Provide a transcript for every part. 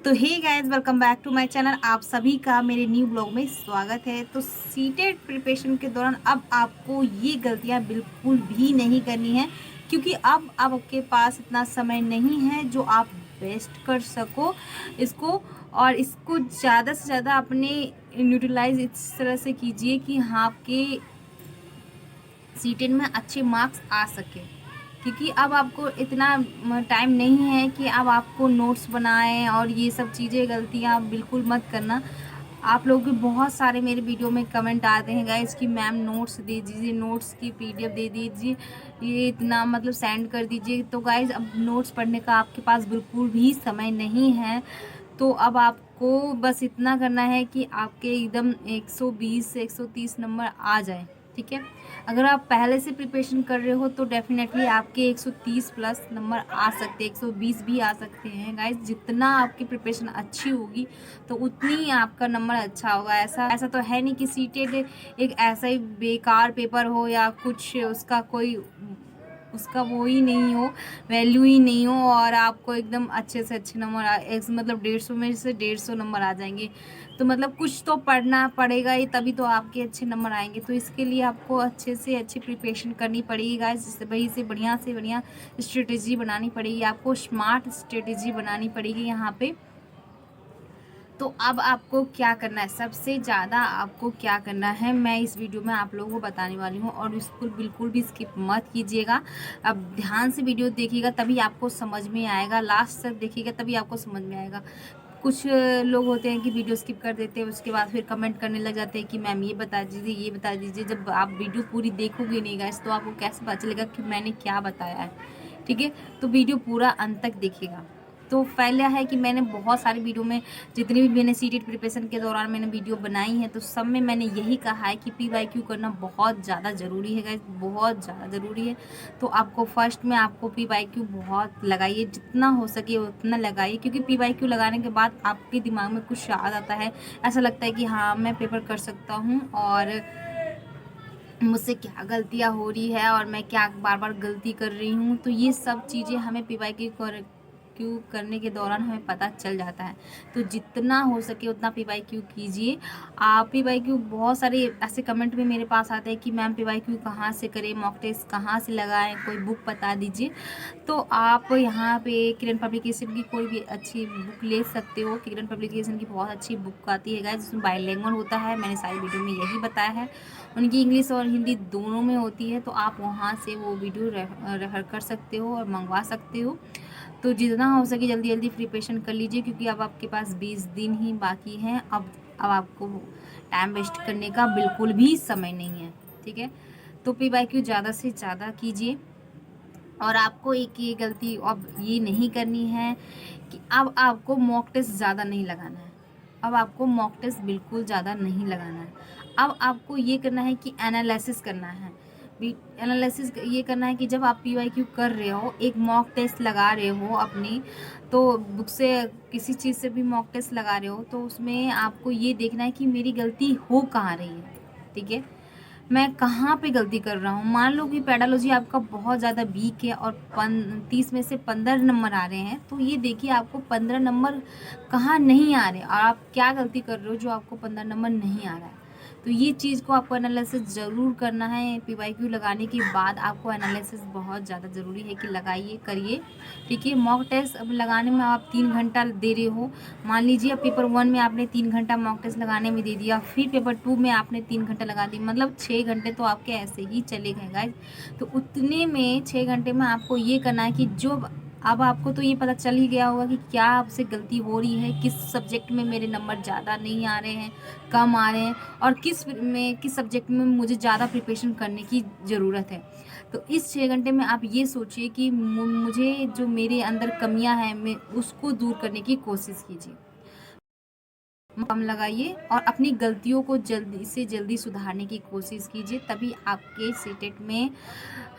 तो hey guys, welcome back to my channel. आप सभी का मेरे न्यू ब्लॉग में स्वागत है। तो सीटेट प्रिपरेशन के दौरान अब आपको ये गलतियां बिल्कुल भी नहीं करनी है, क्योंकि अब आपके पास इतना समय नहीं है जो आप वेस्ट कर सको इसको। और इसको ज़्यादा से ज़्यादा अपने यूटिलाइज इस तरह से कीजिए कि हाँ, आपके सीटेट में अच्छे मार्क्स आ सके। क्योंकि अब आपको इतना टाइम नहीं है कि अब आपको नोट्स बनाएं और ये सब चीज़ें, गलतियां आप बिल्कुल मत करना। आप लोगों के बहुत सारे मेरे वीडियो में कमेंट आते हैं गाइस कि मैम नोट्स दे दीजिए, नोट्स की पीडीएफ दे दीजिए, ये इतना मतलब सेंड कर दीजिए। तो गाइस, अब नोट्स पढ़ने का आपके पास बिल्कुल भी समय नहीं है। तो अब आपको बस इतना करना है कि आपके एकदम 120 से 130 नंबर आ जाए, ठीक है। अगर आप पहले से प्रिपरेशन कर रहे हो तो डेफिनेटली आपके 130 प्लस नंबर आ सकते हैं, 120 भी आ सकते हैं गाइस। जितना आपकी प्रिपरेशन अच्छी होगी तो उतनी ही आपका नंबर अच्छा होगा। ऐसा ऐसा तो है नहीं कि सीटेट एक ऐसा ही बेकार पेपर हो या कुछ उसका वो ही नहीं हो, वैल्यू ही नहीं हो और आपको एकदम अच्छे से अच्छे नंबर मतलब 150 में से 150 नंबर आ जाएंगे। तो मतलब कुछ तो पढ़ना पड़ेगा ही, तभी तो आपके अच्छे नंबर आएंगे। तो इसके लिए आपको अच्छे से अच्छी प्रिपरेशन करनी पड़ेगी गाइस। से बढ़िया स्ट्रेटेजी बनानी पड़ेगी, आपको स्मार्ट स्ट्रेटेजी बनानी पड़ेगी यहाँ पे। तो अब आपको क्या करना है, सबसे ज़्यादा आपको क्या करना है मैं इस वीडियो में आप लोगों को बताने वाली हूँ, और इसको बिल्कुल भी स्किप मत कीजिएगा। अब ध्यान से वीडियो देखिएगा तभी आपको समझ में आएगा, लास्ट तक देखिएगा तभी आपको समझ में आएगा। कुछ लोग होते हैं कि वीडियो स्किप कर देते हैं, उसके बाद फिर कमेंट करने लग जाते हैं कि मैम ये बता दीजिए, ये बता दीजिए। जब आप वीडियो पूरी देखोगे नहीं गाइस तो आपको कैसे पता चलेगा कि मैंने क्या बताया है, ठीक है। तो वीडियो पूरा अंत तक देखिएगा। तो पहला है कि मैंने बहुत सारी वीडियो में, जितनी भी मैंने सीटेट प्रिपरेशन के दौरान मैंने वीडियो बनाई है, तो सब में मैंने यही कहा है कि पीवाईक्यू करना बहुत ज़्यादा ज़रूरी है गाइस, बहुत ज़्यादा ज़रूरी है। तो आपको फर्स्ट में आपको पीवाईक्यू बहुत लगाइए, जितना हो सके उतना लगाइए, क्योंकि पीवाईक्यू लगाने के बाद आपके दिमाग में कुछ याद आता है, ऐसा लगता है कि हाँ मैं पेपर कर सकता हूँ और मुझसे क्या गलतियाँ हो रही है और मैं क्या बार बार गलती कर रही हूँ। तो ये सब चीज़ें हमें पीवाईक्यू करने के दौरान हमें पता चल जाता है। तो जितना हो सके उतना पीवाईक्यू कीजिए आप। पीवाईक्यू बहुत सारे ऐसे कमेंट में मेरे पास आते हैं कि मैम पीवाईक्यू कहाँ से करें, मॉक टेस्ट कहाँ से लगाएं, कोई बुक बता दीजिए। तो आप यहाँ पे किरण पब्लिकेशन की कोई भी अच्छी बुक ले सकते हो। किरण पब्लिकेशन की बहुत अच्छी बुक आती है गाइस, जिसमें बाइलिंगुअल होता है, मैंने सारी वीडियो में यही बताया है। उनकी इंग्लिश और हिंदी दोनों में होती है, तो आप वहाँ से वो वीडियो रेफर कर सकते हो और मंगवा सकते हो। तो जितना हो सके जल्दी जल्दी प्रिपरेशन कर लीजिए, क्योंकि अब आपके पास 20 दिन ही बाकी हैं। अब आपको टाइम वेस्ट करने का बिल्कुल भी समय नहीं है, ठीक है। तो पीवाईक्यू ज़्यादा से ज़्यादा कीजिए। और आपको एक ये गलती अब ये नहीं करनी है कि अब आपको मॉक टेस्ट ज़्यादा नहीं लगाना है। अब आपको मॉक टेस्ट बिल्कुल ज़्यादा नहीं लगाना है। अब आपको ये करना है कि एनालिसिस करना है। एनालिसिस ये करना है कि जब आप पीवाईक्यू कर रहे हो, एक मॉक टेस्ट लगा रहे हो अपनी, तो बुक से किसी चीज़ से भी मॉक टेस्ट लगा रहे हो, तो उसमें आपको ये देखना है कि मेरी गलती हो कहाँ रही है, ठीक है। मैं कहाँ पे गलती कर रहा हूँ। मान लो कि पेडालॉजी आपका बहुत ज़्यादा वीक है और 30 में से 15 नंबर आ रहे हैं, तो ये देखिए आपको 15 नंबर कहाँ नहीं आ रहे और आप क्या गलती कर रहे हो जो आपको 15 नंबर नहीं आ रहा है। तो ये चीज़ को आपको एनालिसिस ज़रूर करना है। पीवाईक्यू लगाने के बाद आपको एनालिसिस बहुत ज़्यादा ज़रूरी है कि लगाइए, करिए, ठीक है। मॉक टेस्ट अब लगाने में आप 3 घंटा दे रहे हो, मान लीजिए अब पेपर 1 में आपने 3 घंटा मॉक टेस्ट लगाने में दे दिया, फिर पेपर 2 में आपने 3 घंटा लगा दी, मतलब 6 घंटे तो आपके ऐसे ही चले गए गाइस। तो उतने में 6 घंटे में आपको ये करना है कि जो अब आपको तो ये पता चल ही गया होगा कि क्या आपसे गलती हो रही है, किस सब्जेक्ट में मेरे नंबर ज़्यादा नहीं आ रहे हैं, कम आ रहे हैं, और किस सब्जेक्ट में मुझे ज़्यादा प्रिपरेशन करने की ज़रूरत है। तो इस 6 घंटे में आप ये सोचिए कि मुझे जो मेरे अंदर कमियां हैं मैं उसको दूर करने की कोशिश कीजिए, कम लगाइए और अपनी गलतियों को जल्दी से जल्दी सुधारने की कोशिश कीजिए, तभी आपके सीटेट में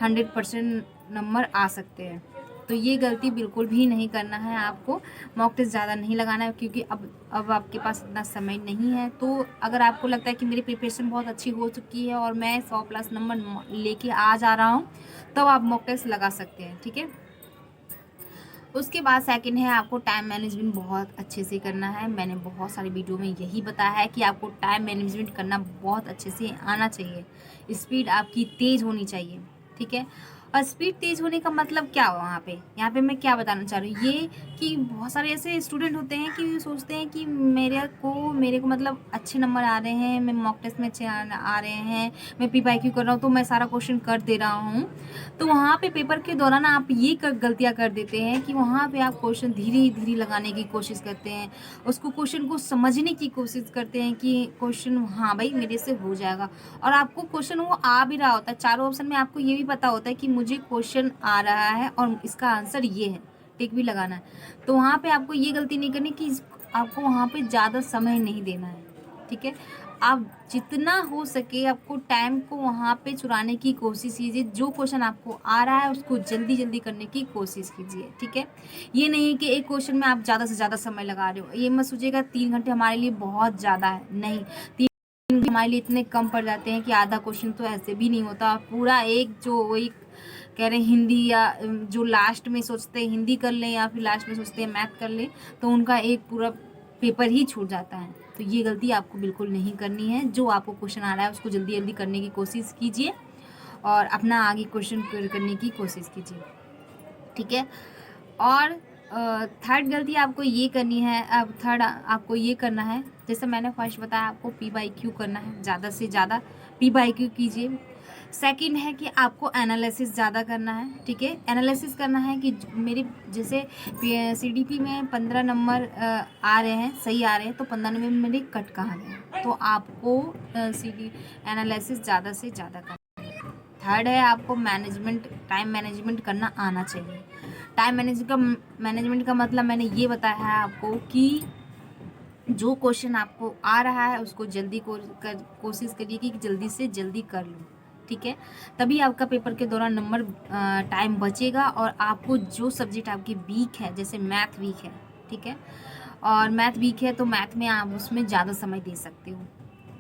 100% नंबर आ सकते हैं। तो ये गलती बिल्कुल भी नहीं करना है आपको। मॉक टेस्ट ज़्यादा नहीं लगाना है, क्योंकि अब आपके पास इतना समय नहीं है। तो अगर आपको लगता है कि मेरी प्रिपरेशन बहुत अच्छी हो चुकी है और मैं 100 प्लस नंबर लेके आ जा रहा हूँ, तब आप मॉक टेस्ट लगा सकते हैं, ठीक है। उसके बाद सेकंड है, आपको टाइम मैनेजमेंट बहुत अच्छे से करना है। मैंने बहुत सारी वीडियो में यही बताया है कि आपको टाइम मैनेजमेंट करना बहुत अच्छे से आना चाहिए। स्पीड आपकी तेज़ होनी चाहिए, ठीक है। और स्पीड तेज़ होने का मतलब क्या हुआ वहाँ पे, यहाँ पे मैं क्या बताना चाह रही हूँ, ये कि बहुत सारे ऐसे स्टूडेंट होते हैं कि सोचते हैं कि मेरे को मतलब अच्छे नंबर आ रहे हैं, मैं मॉक टेस्ट में अच्छे आ रहे हैं, मैं PYQ कर रहा हूँ तो मैं सारा क्वेश्चन कर दे रहा हूँ। तो वहाँ पे पेपर के दौरान आप ये गलतियाँ कर देते हैं कि वहाँ पे आप क्वेश्चन धीरे धीरे लगाने की कोशिश करते हैं, उसको क्वेश्चन को समझने की कोशिश करते हैं कि क्वेश्चन हाँ भाई मेरे से हो जाएगा, और आपको क्वेश्चन वो आ भी रहा होता है, चारों ऑप्शन में आपको ये भी पता होता है कि मुझे क्वेश्चन आ रहा है और इसका आंसर ये है, टिक भी लगाना है। तो वहाँ पे आपको ये गलती नहीं करनी कि आपको वहाँ पे ज़्यादा समय नहीं देना है, ठीक है। आप जितना हो सके आपको टाइम को वहाँ पे चुराने की कोशिश कीजिए, जो क्वेश्चन आपको आ रहा है उसको जल्दी जल्दी करने की कोशिश कीजिए, ठीक है। ये नहीं कि एक क्वेश्चन में आप ज़्यादा से ज़्यादा समय लगा रहे हो, ये मत सोचिएगा 3 घंटे हमारे लिए बहुत ज़्यादा है, नहीं, 3 हमारे लिए इतने कम पड़ जाते हैं कि आधा क्वेश्चन तो ऐसे भी नहीं होता, पूरा एक जो वही कह रहे हैं हिंदी, या जो लास्ट में सोचते हैं हिंदी कर लें या फिर लास्ट में सोचते हैं मैथ कर लें, तो उनका एक पूरा पेपर ही छूट जाता है। तो ये गलती आपको बिल्कुल नहीं करनी है। जो आपको क्वेश्चन आ रहा है उसको जल्दी जल्दी करने की कोशिश कीजिए और अपना आगे क्वेश्चन करने की कोशिश कीजिए, ठीक है। और थर्ड गलती आपको ये करनी है, अब थर्ड आपको ये करना है, जैसे मैंने फर्स्ट बताया आपको PYQ करना है, ज़्यादा से ज़्यादा PYQ कीजिए। सेकंड है कि आपको एनालिसिस ज़्यादा करना है, ठीक है। एनालिसिस करना है कि मेरे जैसे CDP में 15 नंबर आ रहे हैं, सही आ रहे हैं, तो 15 नंबर में मेरे कट कहाँ रहे हैं, तो आपको एनालिसिस ज़्यादा से ज़्यादा करना है। थर्ड है आपको टाइम मैनेजमेंट करना आना चाहिए। टाइम मैनेजमेंट का मतलब मैंने ये बताया है आपको कि जो क्वेश्चन आपको आ रहा है उसको जल्दी कोशिश करिए कि जल्दी से जल्दी कर लो, ठीक है। तभी आपका पेपर के दौरान नंबर टाइम बचेगा, और आपको जो सब्जेक्ट आपकी वीक है, जैसे मैथ वीक है, ठीक है, और मैथ वीक है तो मैथ में आप उसमें ज़्यादा समय दे सकते हो,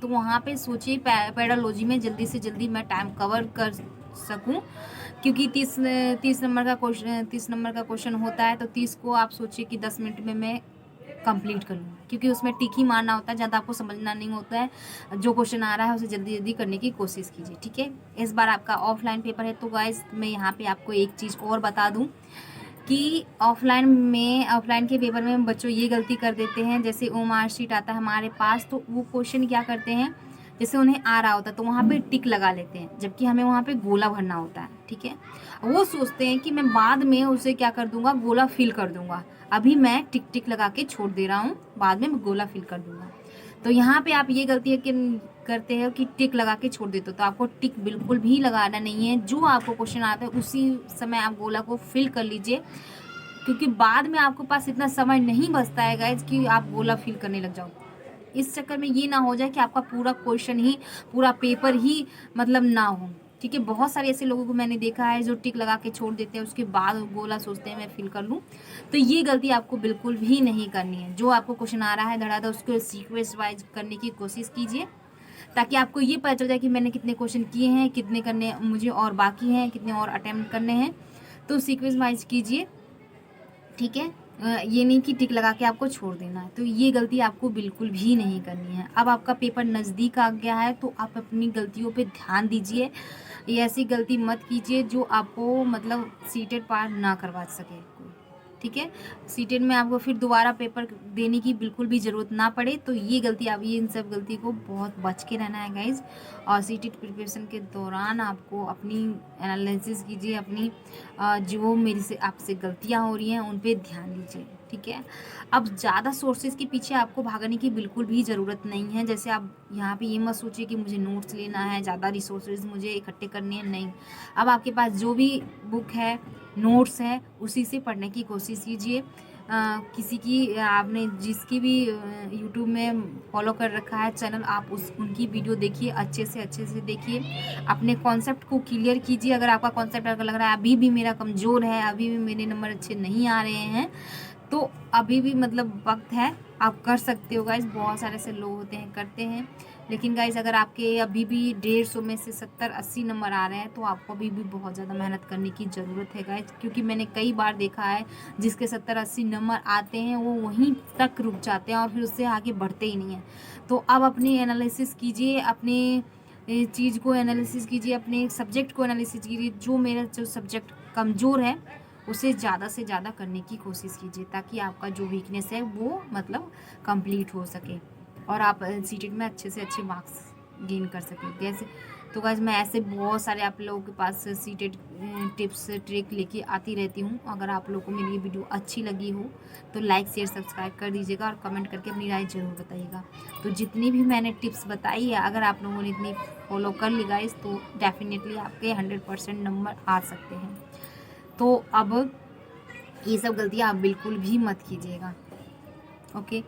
तो वहाँ पे सोचिए पेडालॉजी में जल्दी से जल्दी मैं टाइम कवर कर सकूं, क्योंकि 30 नंबर का क्वेश्चन होता है, तो 30 को आप सोचिए कि 10 मिनट में मैं कंप्लीट कर लूँ, क्योंकि उसमें टिक ही मारना होता है, ज़्यादा आपको समझना नहीं होता है। जो क्वेश्चन आ रहा है उसे जल्दी जल्दी करने की कोशिश कीजिए, ठीक है। इस बार आपका ऑफलाइन पेपर है, तो गाइस मैं यहाँ पे आपको एक चीज़ और बता दूँ कि ऑफलाइन के पेपर में बच्चों ये गलती कर देते हैं, जैसे वो मार्कशीट आता है हमारे पास, तो वो क्वेश्चन क्या करते हैं, जैसे उन्हें आ रहा होता है तो वहाँ पे टिक लगा लेते हैं, जबकि हमें वहाँ पे गोला भरना होता है, ठीक है। वो सोचते हैं कि मैं बाद में उसे क्या कर दूंगा, गोला फिल कर दूंगा, अभी मैं टिक टिक लगा के छोड़ दे रहा हूँ, बाद में मैं गोला फिल कर दूंगा। तो यहाँ पे आप ये गलती है कि करते हो कि टिक लगा के छोड़ देते हो, तो आपको टिक बिल्कुल भी लगाना नहीं है, जो आपको क्वेश्चन आता है उसी समय आप गोला को फिल कर लीजिए, क्योंकि बाद में आपके पास इतना समय नहीं बचता है गाइज कि आप गोला फिल करने लग जाओ। इस चक्कर में ये ना हो जाए कि आपका पूरा क्वेश्चन ही, पूरा पेपर ही मतलब ना हो, ठीक है। बहुत सारे ऐसे लोगों को मैंने देखा है जो टिक लगा के छोड़ देते हैं, उसके बाद गोला सोचते हैं मैं फिल कर लूँ, तो ये गलती आपको बिल्कुल भी नहीं करनी है। जो आपको क्वेश्चन आ रहा है धड़ाधड़ उसको सीक्वेंस वाइज करने की कोशिश कीजिए, ताकि आपको ये पता चल जाए कि मैंने कितने क्वेश्चन किए हैं, कितने करने मुझे और बाकी हैं, कितने और अटेम्प्ट करने हैं, तो सीक्वेंस वाइज कीजिए, ठीक है। ये नहीं कि टिक लगा के आपको छोड़ देना है, तो ये गलती आपको बिल्कुल भी नहीं करनी है। अब आपका पेपर नज़दीक आ गया है, तो आप अपनी गलतियों पे ध्यान दीजिए, ये ऐसी गलती मत कीजिए जो आपको मतलब सीटेट पार ना करवा सके कोई, ठीक है। सीटेट में आपको फिर दोबारा पेपर देने की बिल्कुल भी ज़रूरत ना पड़े, तो ये गलती आप इन सब गलती को बहुत बच के रहना है गाइज। और सीटेट प्रिपरेशन के दौरान आपको अपनी एनालिसिस कीजिए, अपनी जो मेरी से आपसे गलतियां हो रही हैं उन पे ध्यान दीजिए, ठीक है। अब ज़्यादा सोर्सेज के पीछे आपको भागने की बिल्कुल भी ज़रूरत नहीं है, जैसे आप यहाँ पे ये मत सोचिए कि मुझे नोट्स लेना है, ज़्यादा रिसोर्सेज मुझे इकट्ठे करने हैं, नहीं। अब आपके पास जो भी बुक है, नोट्स है, उसी से पढ़ने की कोशिश कीजिए। किसी की आपने जिसकी भी यूट्यूब में फॉलो कर रखा है चैनल, आप उनकी वीडियो देखिए, अच्छे से देखिए, अपने कॉन्सेप्ट को क्लियर कीजिए। अगर आपका कॉन्सेप्ट अगर लग रहा है अभी भी मेरा कमज़ोर है, अभी भी मेरे नंबर अच्छे नहीं आ रहे हैं, तो अभी भी मतलब वक्त है, आप कर सकते हो गाइज। बहुत सारे ऐसे लोग होते हैं करते हैं, लेकिन गाइज अगर आपके अभी भी 150 में से 70-80 नंबर आ रहे हैं तो आपको अभी भी बहुत ज़्यादा मेहनत करने की ज़रूरत है गाइज, क्योंकि मैंने कई बार देखा है जिसके 70-80 नंबर आते हैं वो वहीं तक रुक जाते हैं और फिर उससे आगे बढ़ते ही नहीं हैं। तो अब अपनी एनालिसिस कीजिए, अपने चीज़ को एनालिसिस कीजिए, अपने सब्जेक्ट को एनालिसिस कीजिए। जो मेरा जो सब्जेक्ट कमज़ोर है उसे ज़्यादा से ज़्यादा करने की कोशिश कीजिए, ताकि आपका जो वीकनेस है वो मतलब कंप्लीट हो सके और आप सीटेट में अच्छे से अच्छे मार्क्स गेन कर सकें। जैसे तो गाइस मैं ऐसे बहुत सारे आप लोगों के पास सीटेट टिप्स ट्रिक लेके आती रहती हूँ। अगर आप लोगों को मेरी ये वीडियो अच्छी लगी हो तो लाइक शेयर सब्सक्राइब कर दीजिएगा और कमेंट करके अपनी राय ज़रूर बताइएगा। तो जितनी भी मैंने टिप्स बताई है अगर आप लोगों ने इतनी फॉलो कर ली गाइस तो डेफिनेटली आपके 100% नंबर आ सकते हैं। तो अब ये सब गलतियाँ आप बिल्कुल भी मत कीजिएगा। ओके।